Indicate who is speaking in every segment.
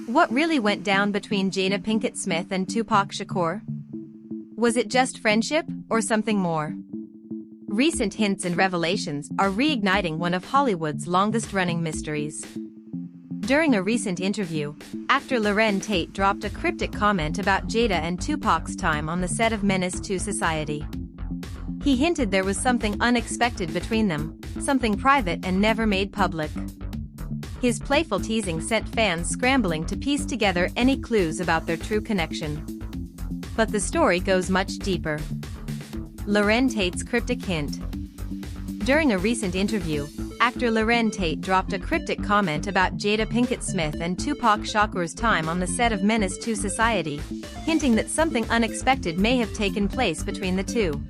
Speaker 1: What really went down between Jada Pinkett Smith and Tupac Shakur? Was it just friendship, or something more? Recent hints and revelations are reigniting one of Hollywood's longest-running mysteries. During a recent interview, actor Loren Tate dropped a cryptic comment about Jada and Tupac's time on the set of Menace II Society. He hinted there was something unexpected between them, something private and never made public. His playful teasing sent fans scrambling to piece together any clues about their true connection. But the story goes much deeper. Loren Tate's cryptic hint. During a recent interview, actor Loren Tate dropped a cryptic comment about Jada Pinkett Smith and Tupac Shakur's time on the set of Menace II Society, hinting that something unexpected may have taken place between the two.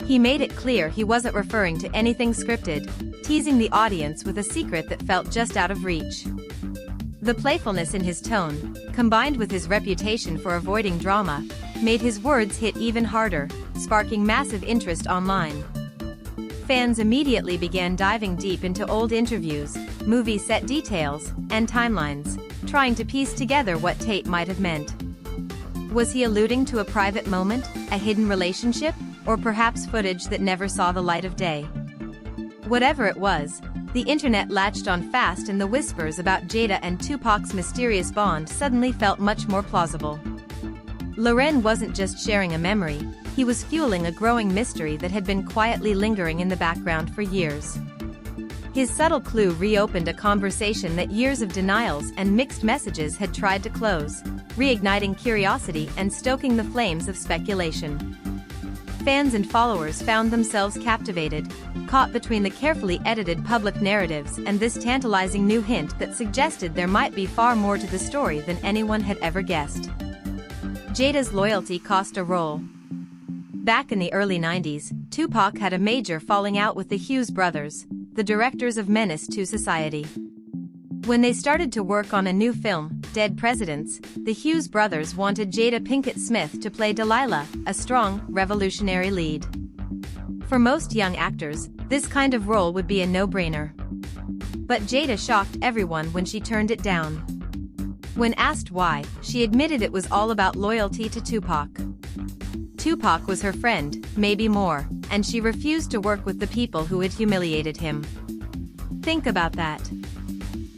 Speaker 1: He made it clear he wasn't referring to anything scripted, teasing the audience with a secret that felt just out of reach. The playfulness in his tone, combined with his reputation for avoiding drama, made his words hit even harder, sparking massive interest online. Fans immediately began diving deep into old interviews, movie set details, and timelines, trying to piece together what Tate might have meant. Was he alluding to a private moment, a hidden relationship, or perhaps footage that never saw the light of day? Whatever it was, the internet latched on fast, and the whispers about Jada and Tupac's mysterious bond suddenly felt much more plausible. Loren wasn't just sharing a memory, he was fueling a growing mystery that had been quietly lingering in the background for years. His subtle clue reopened a conversation that years of denials and mixed messages had tried to close, reigniting curiosity and stoking the flames of speculation. Fans and followers found themselves captivated, caught between the carefully edited public narratives and this tantalizing new hint that suggested there might be far more to the story than anyone had ever guessed. Jada's loyalty cost a role. Back in the early 90s, Tupac had a major falling out with the Hughes brothers, the directors of Menace II Society. When they started to work on a new film, Dead Presidents, the Hughes brothers wanted Jada Pinkett Smith to play Delilah, a strong, revolutionary lead. For most young actors, this kind of role would be a no-brainer. But Jada shocked everyone when she turned it down. When asked why, she admitted it was all about loyalty to Tupac. Tupac was her friend, maybe more, and she refused to work with the people who had humiliated him. Think about that.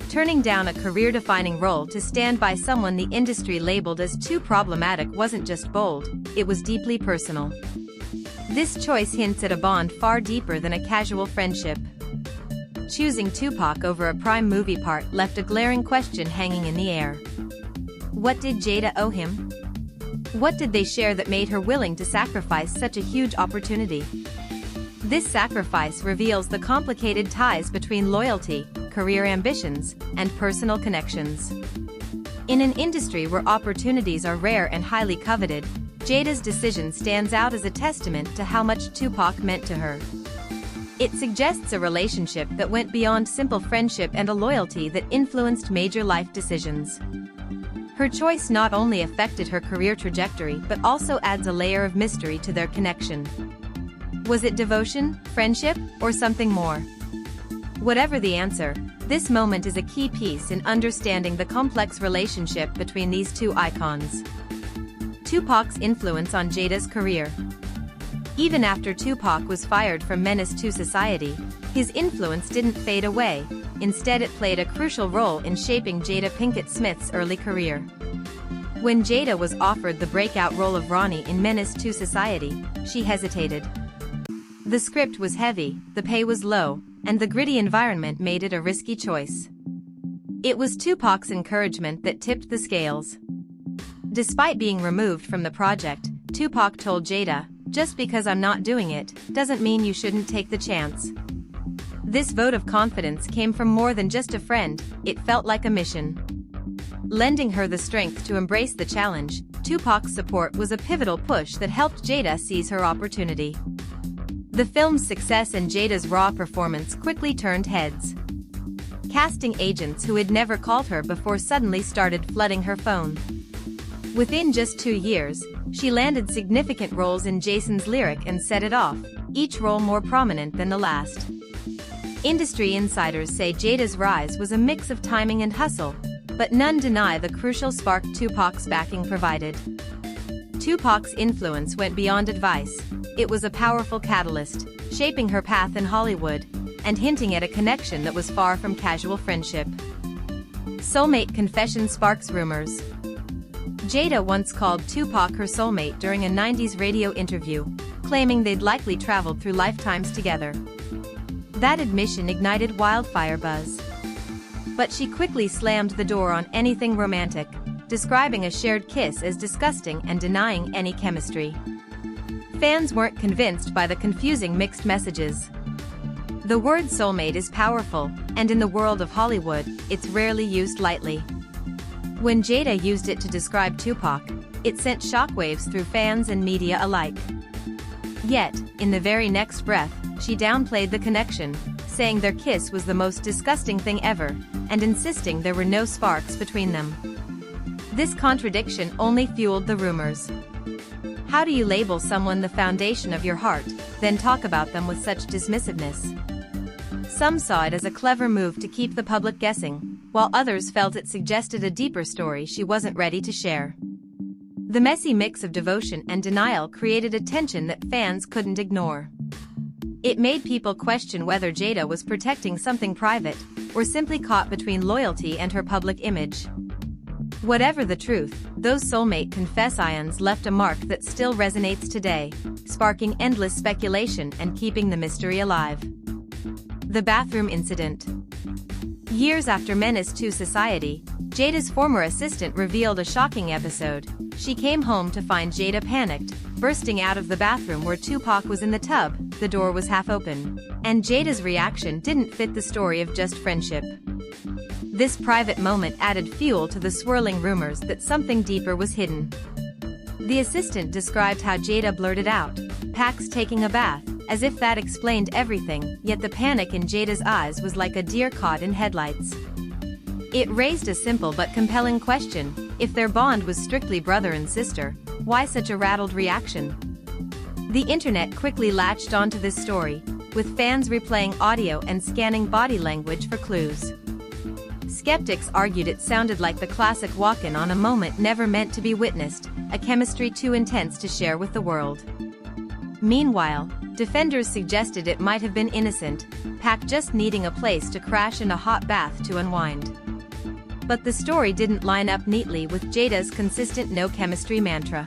Speaker 1: Turning down a career-defining role to stand by someone the industry labeled as too problematic wasn't just bold, it was deeply personal. This choice hints at a bond far deeper than a casual friendship. Choosing Tupac over a prime movie part left a glaring question hanging in the air. What did Jada owe him? What did they share that made her willing to sacrifice such a huge opportunity? This sacrifice reveals the complicated ties between loyalty, career ambitions, and personal connections. In an industry where opportunities are rare and highly coveted, Jada's decision stands out as a testament to how much Tupac meant to her. It suggests a relationship that went beyond simple friendship and a loyalty that influenced major life decisions. Her choice not only affected her career trajectory but also adds a layer of mystery to their connection. Was it devotion, friendship, or something more? Whatever the answer, this moment is a key piece in understanding the complex relationship between these two icons. Tupac's influence on Jada's career. Even after Tupac was fired from Menace II Society, his influence didn't fade away. Instead, it played a crucial role in shaping Jada Pinkett Smith's early career. When Jada was offered the breakout role of Ronnie in Menace II Society, she hesitated. The script was heavy, the pay was low, and the gritty environment made it a risky choice. It was Tupac's encouragement that tipped the scales. Despite being removed from the project, Tupac told Jada, "Just because I'm not doing it, doesn't mean you shouldn't take the chance." This vote of confidence came from more than just a friend, it felt like a mission. Lending her the strength to embrace the challenge, Tupac's support was a pivotal push that helped Jada seize her opportunity. The film's success and Jada's raw performance quickly turned heads. Casting agents who had never called her before suddenly started flooding her phone. Within just 2 years, she landed significant roles in Jason's Lyric and Set It Off, each role more prominent than the last. Industry insiders say Jada's rise was a mix of timing and hustle, But none deny the crucial spark Tupac's backing provided. Tupac's influence went beyond advice. It was a powerful catalyst, shaping her path in Hollywood, and hinting at a connection that was far from casual friendship. Soulmate confession sparks rumors. Jada once called Tupac her soulmate during a 90s radio interview, claiming they'd likely traveled through lifetimes together. That admission ignited wildfire buzz. But she quickly slammed the door on anything romantic, describing a shared kiss as disgusting and denying any chemistry. Fans weren't convinced by the confusing mixed messages. The word soulmate is powerful, and in the world of Hollywood, it's rarely used lightly. When Jada used it to describe Tupac, it sent shockwaves through fans and media alike. Yet, in the very next breath, she downplayed the connection, saying their kiss was the most disgusting thing ever, and insisting there were no sparks between them. This contradiction only fueled the rumors. How do you label someone the foundation of your heart, then talk about them with such dismissiveness? Some saw it as a clever move to keep the public guessing, while others felt it suggested a deeper story she wasn't ready to share. The messy mix of devotion and denial created a tension that fans couldn't ignore. It made people question whether Jada was protecting something private, or simply caught between loyalty and her public image. Whatever the truth, those soulmate confessions left a mark that still resonates today, sparking endless speculation and keeping the mystery alive. The bathroom incident. Years after Menace II Society, Jada's former assistant revealed a shocking episode. She came home to find Jada panicked, bursting out of the bathroom where Tupac was in the tub. The door was half open, and Jada's reaction didn't fit the story of just friendship. This private moment added fuel to the swirling rumors that something deeper was hidden. The assistant described how Jada blurted out, "Pac's taking a bath," as if that explained everything, yet the panic in Jada's eyes was like a deer caught in headlights. It raised a simple but compelling question: if their bond was strictly brother and sister, why such a rattled reaction? The internet quickly latched onto this story, with fans replaying audio and scanning body language for clues. Skeptics argued it sounded like the classic walk-in on a moment never meant to be witnessed, a chemistry too intense to share with the world. Meanwhile, defenders suggested it might have been innocent, Pac just needing a place to crash in a hot bath to unwind. But the story didn't line up neatly with Jada's consistent no-chemistry mantra.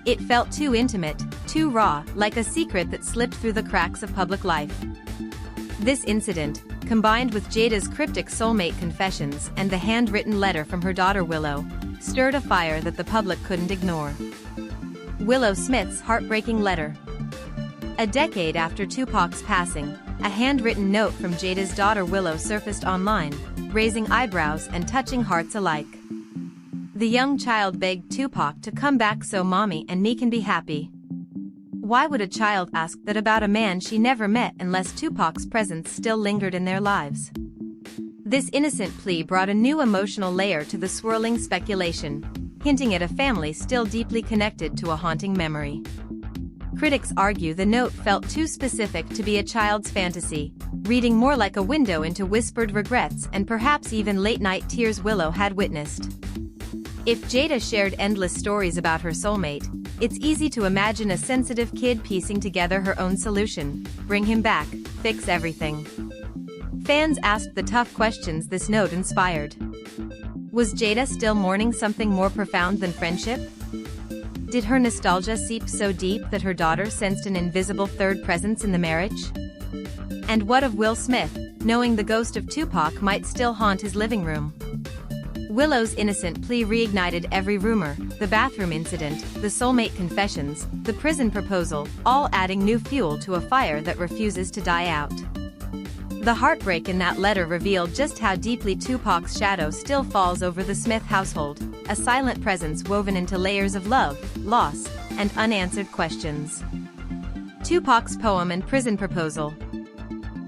Speaker 1: It felt too intimate, too raw, like a secret that slipped through the cracks of public life. This incident, combined with Jada's cryptic soulmate confessions and the handwritten letter from her daughter Willow, stirred a fire that the public couldn't ignore. Willow Smith's heartbreaking letter. A decade after Tupac's passing, a handwritten note from Jada's daughter Willow surfaced online, raising eyebrows and touching hearts alike. The young child begged Tupac to come back so mommy and me can be happy. Why would a child ask that about a man she never met unless Tupac's presence still lingered in their lives? This innocent plea brought a new emotional layer to the swirling speculation, hinting at a family still deeply connected to a haunting memory. Critics argue the note felt too specific to be a child's fantasy, reading more like a window into whispered regrets and perhaps even late-night tears Willow had witnessed. If Jada shared endless stories about her soulmate, it's easy to imagine a sensitive kid piecing together her own solution: bring him back, fix everything. Fans asked the tough questions this note inspired. Was Jada still mourning something more profound than friendship? Did her nostalgia seep so deep that her daughter sensed an invisible third presence in the marriage? And what of Will Smith, knowing the ghost of Tupac might still haunt his living room? Willow's innocent plea reignited every rumor: the bathroom incident, the soulmate confessions, the prison proposal, all adding new fuel to a fire that refuses to die out. The heartbreak in that letter revealed just how deeply Tupac's shadow still falls over the Smith household, a silent presence woven into layers of love, loss, and unanswered questions. Tupac's poem and prison proposal.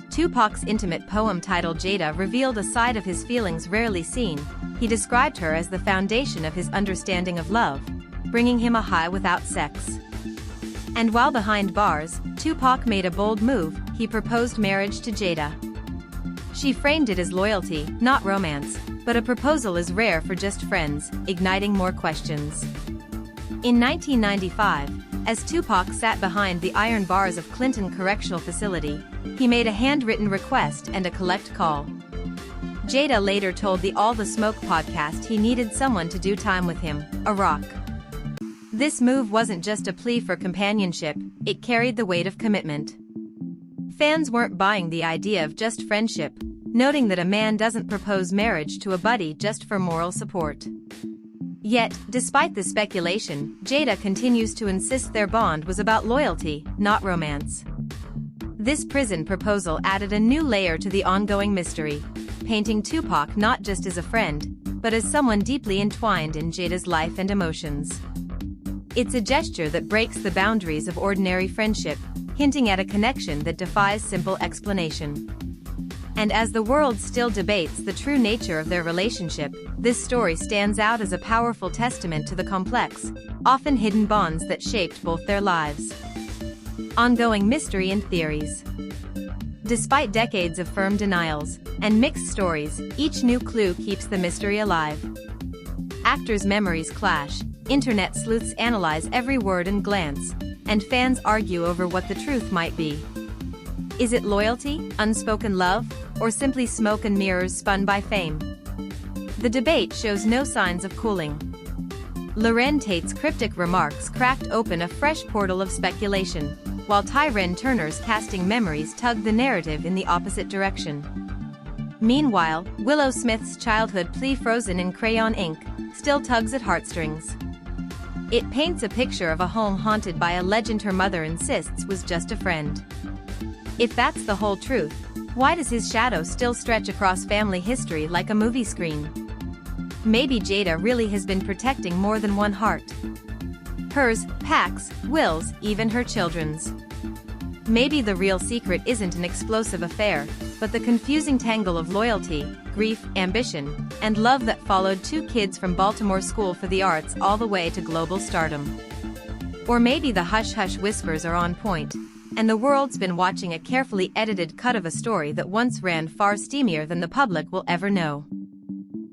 Speaker 1: Tupac's intimate poem titled Jada revealed a side of his feelings rarely seen. He described her as the foundation of his understanding of love, bringing him a high without sex. And while behind bars, Tupac made a bold move: he proposed marriage to Jada. She framed it as loyalty, not romance, But a proposal is rare for just friends, igniting more questions. In 1995, as Tupac sat behind the iron bars of Clinton Correctional Facility, he made a handwritten request and a collect call. Jada later told the All the Smoke podcast he needed someone to do time with him, a rock. This move wasn't just a plea for companionship, it carried the weight of commitment. Fans weren't buying the idea of just friendship, noting that a man doesn't propose marriage to a buddy just for moral support. Yet, despite the speculation, Jada continues to insist their bond was about loyalty, not romance. This prison proposal added a new layer to the ongoing mystery, painting Tupac not just as a friend, but as someone deeply entwined in Jada's life and emotions. It's a gesture that breaks the boundaries of ordinary friendship, hinting at a connection that defies simple explanation. And as the world still debates the true nature of their relationship, this story stands out as a powerful testament to the complex, often hidden bonds that shaped both their lives. Ongoing mystery and theories. Despite decades of firm denials and mixed stories, each new clue keeps the mystery alive. Actors' memories clash, internet sleuths analyze every word and glance, and fans argue over what the truth might be. Is it loyalty, unspoken love, or simply smoke and mirrors spun by fame? The debate shows no signs of cooling. Loren Tate's cryptic remarks cracked open a fresh portal of speculation, while Tyrone Turner's casting memories tugged the narrative in the opposite direction. Meanwhile, Willow Smith's childhood plea frozen in crayon ink still tugs at heartstrings. It paints a picture of a home haunted by a legend her mother insists was just a friend. If that's the whole truth, why does his shadow still stretch across family history like a movie screen? Maybe Jada really has been protecting more than one heart. Hers, Pac's, Will's, even her children's. Maybe the real secret isn't an explosive affair, but the confusing tangle of loyalty, grief, ambition, and love that followed two kids from Baltimore School for the Arts all the way to global stardom. Or maybe the hush-hush whispers are on point, and the world's been watching a carefully edited cut of a story that once ran far steamier than the public will ever know.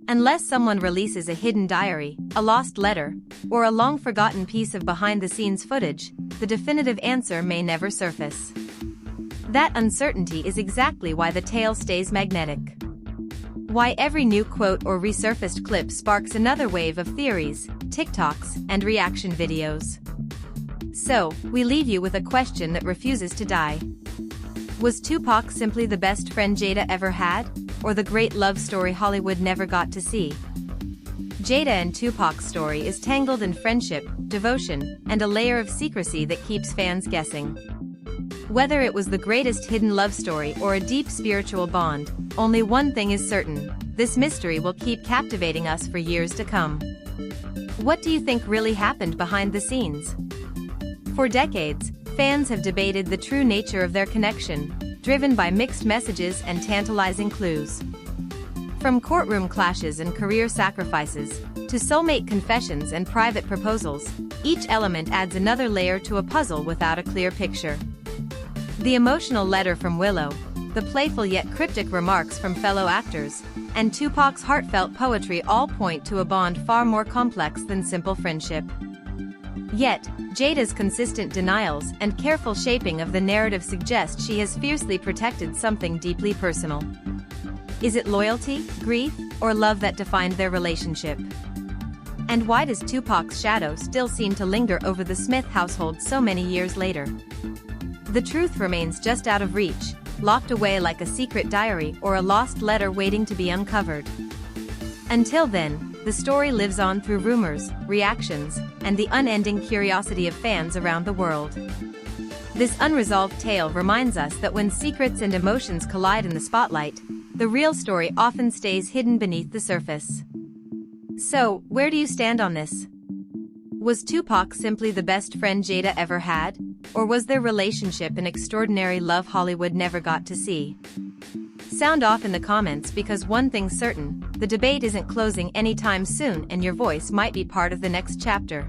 Speaker 1: Unless someone releases a hidden diary, a lost letter, or a long-forgotten piece of behind-the-scenes footage, the definitive answer may never surface. That uncertainty is exactly why the tale stays magnetic. Why every new quote or resurfaced clip sparks another wave of theories, TikToks, and reaction videos. So, we leave you with a question that refuses to die. Was Tupac simply the best friend Jada ever had, or the great love story Hollywood never got to see? Jada and Tupac's story is tangled in friendship, devotion, and a layer of secrecy that keeps fans guessing. Whether it was the greatest hidden love story or a deep spiritual bond, only one thing is certain: this mystery will keep captivating us for years to come. What do you think really happened behind the scenes? For decades, fans have debated the true nature of their connection, driven by mixed messages and tantalizing clues. From courtroom clashes and career sacrifices, to soulmate confessions and private proposals, each element adds another layer to a puzzle without a clear picture. The emotional letter from Willow, the playful yet cryptic remarks from fellow actors, and Tupac's heartfelt poetry all point to a bond far more complex than simple friendship. Yet, Jada's consistent denials and careful shaping of the narrative suggest she has fiercely protected something deeply personal. Is it loyalty, grief, or love that defined their relationship? And why does Tupac's shadow still seem to linger over the Smith household so many years later? The truth remains just out of reach, locked away like a secret diary or a lost letter waiting to be uncovered. Until then, the story lives on through rumors, reactions, and the unending curiosity of fans around the world. This unresolved tale reminds us that when secrets and emotions collide in the spotlight, the real story often stays hidden beneath the surface. So, where do you stand on this? Was Tupac simply the best friend Jada ever had, or was their relationship an extraordinary love Hollywood never got to see? Sound off in the comments, because one thing's certain, the debate isn't closing anytime soon and your voice might be part of the next chapter.